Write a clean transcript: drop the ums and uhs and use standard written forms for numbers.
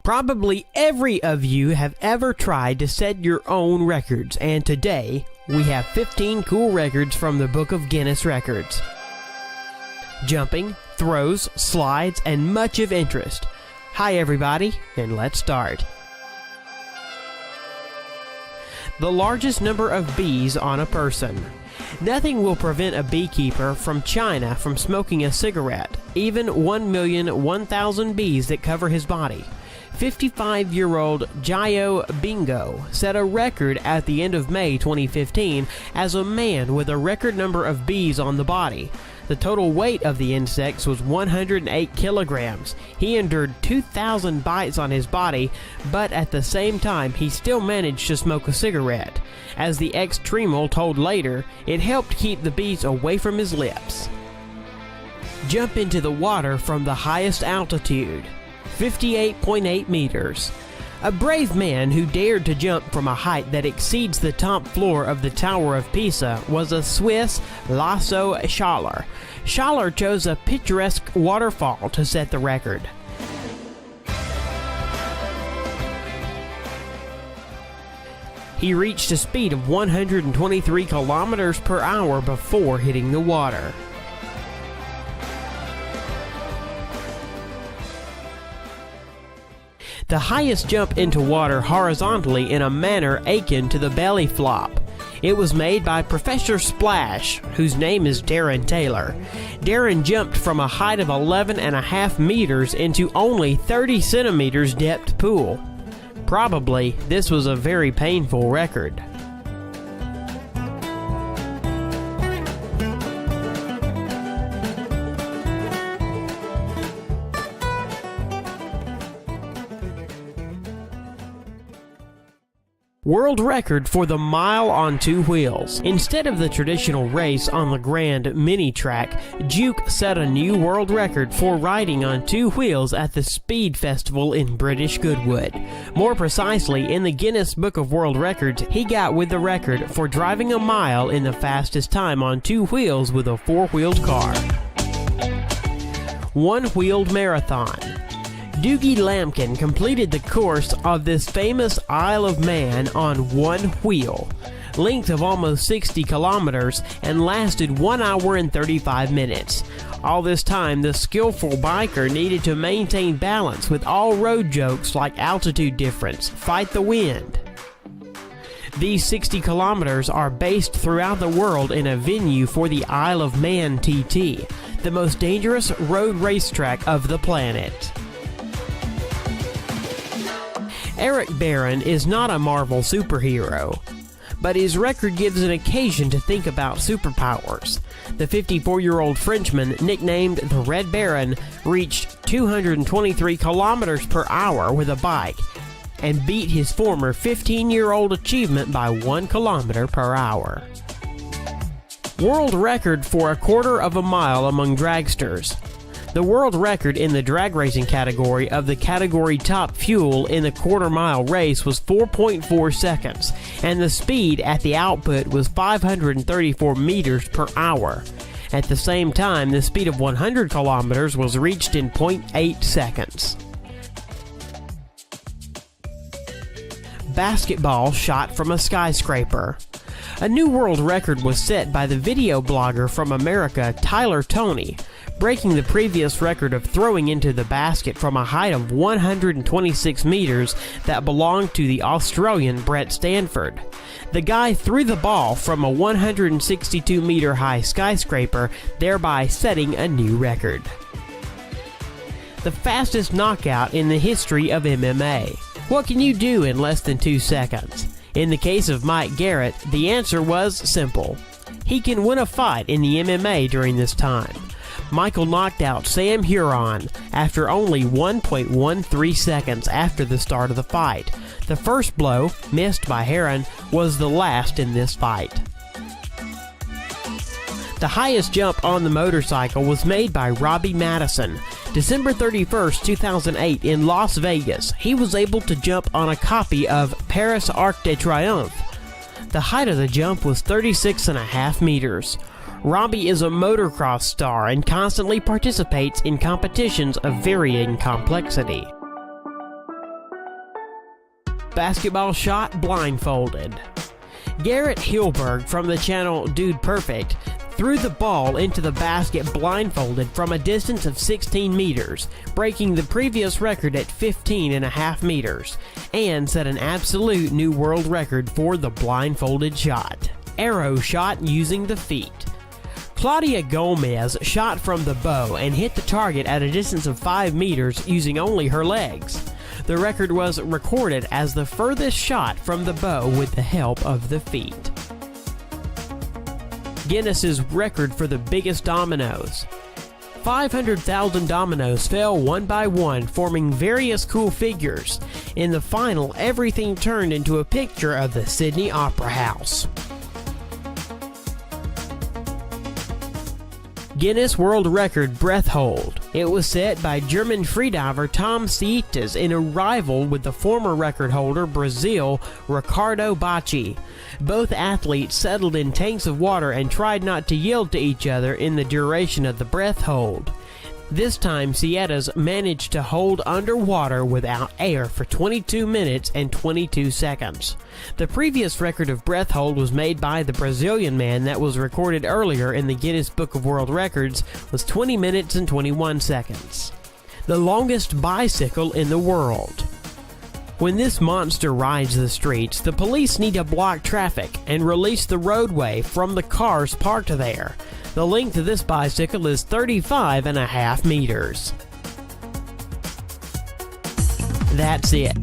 Probably every of you have ever tried to set your own records, and today we have 15 cool records from the Book of Guinness Records. Jumping, throws, slides, and much of interest. Hi everybody, and let's start. The largest number of bees on a person. Nothing will prevent a beekeeper from China from smoking a cigarette, even 1,001,000 bees that cover his body. 55-year-old Jio Bingo set a record at the end of May 2015 as a man with a record number of bees on the body. The total weight of the insects was 108 kilograms. He endured 2,000 bites on his body, but at the same time he still managed to smoke a cigarette. As the ex-Tremel told later, it helped keep the bees away from his lips. Jump into the water from the highest altitude. 58.8 meters. A brave man who dared to jump from a height that exceeds the top floor of the Tower of Pisa was a Swiss Laso Schaller. Schaller chose a picturesque waterfall to set the record. He reached a speed of 123 kilometers per hour before hitting the water. The highest jump into water horizontally in a manner akin to the belly flop. It was made by Professor Splash, whose name is Darren Taylor. Darren jumped from a height of 11.5 meters into only 30 centimeters depth pool. Probably, this was a very painful record. World record for the mile on two wheels. Instead of the traditional race on the Grand Mini Track, Juke set a new world record for riding on two wheels at the Speed Festival in British Goodwood. More precisely, in the Guinness Book of World Records, he got with the record for driving a mile in the fastest time on two wheels with a four-wheeled car. One-wheeled marathon. Doogie Lampkin completed the course of this famous Isle of Man on one wheel, length of almost 60 kilometers, and lasted 1 hour and 35 minutes. All this time, the skillful biker needed to maintain balance with all road jokes like altitude difference, fight the wind. These 60 kilometers are based throughout the world in a venue for the Isle of Man TT, the most dangerous road racetrack of the planet. Eric Barron is not a Marvel superhero, but his record gives an occasion to think about superpowers. The 54-year-old Frenchman, nicknamed the Red Baron, reached 223 kilometers per hour with a bike and beat his former 15-year-old achievement by 1 kilometer per hour. World record for a quarter of a mile among dragsters. The world record in the drag racing category of the category top fuel in the quarter-mile race was 4.4 seconds, and the speed at the output was 534 meters per hour. At the same time, the speed of 100 kilometers was reached in 0.8 seconds. Basketball shot from a skyscraper. A new world record was set by the video blogger from America, Tyler Toney, breaking the previous record of throwing into the basket from a height of 126 meters that belonged to the Australian Brett Stanford. The guy threw the ball from a 162-meter high skyscraper, thereby setting a new record. The fastest knockout in the history of MMA. What can you do in less than 2 seconds? In the case of Mike Garrett, the answer was simple. He can win a fight in the MMA during this time. Michael knocked out Sam Huron after only 1.13 seconds after the start of the fight. The first blow, missed by Heron, was the last in this fight. The highest jump on the motorcycle was made by Robbie Madison. December 31st, 2008 in Las Vegas, he was able to jump on a copy of Paris Arc de Triomphe. The height of the jump was 36.5 meters. Robbie is a motocross star and constantly participates in competitions of varying complexity. Basketball shot blindfolded. Garrett Hilberg from the channel Dude Perfect threw the ball into the basket blindfolded from a distance of 16 meters, breaking the previous record at 15.5 meters, and set an absolute new world record for the blindfolded shot. Arrow shot using the feet. Claudia Gomez shot from the bow and hit the target at a distance of 5 meters using only her legs. The record was recorded as the furthest shot from the bow with the help of the feet. Guinness's record for the biggest dominoes. 500,000 dominoes fell one by one, forming various cool figures. In the final, everything turned into a picture of the Sydney Opera House. Guinness World Record breath hold. It was set by German freediver Tom Sietes in a rival with the former record holder, Brazil, Ricardo Bacci. Both athletes settled in tanks of water and tried not to yield to each other in the duration of the breath hold. This time, Sietes managed to hold underwater without air for 22 minutes and 22 seconds. The previous record of breath hold was made by the Brazilian man that was recorded earlier in the Guinness Book of World Records was 20 minutes and 21 seconds. The longest bicycle in the world. When this monster rides the streets, the police need to block traffic and release the roadway from the cars parked there. The length of this bicycle is 35.5 meters. That's it.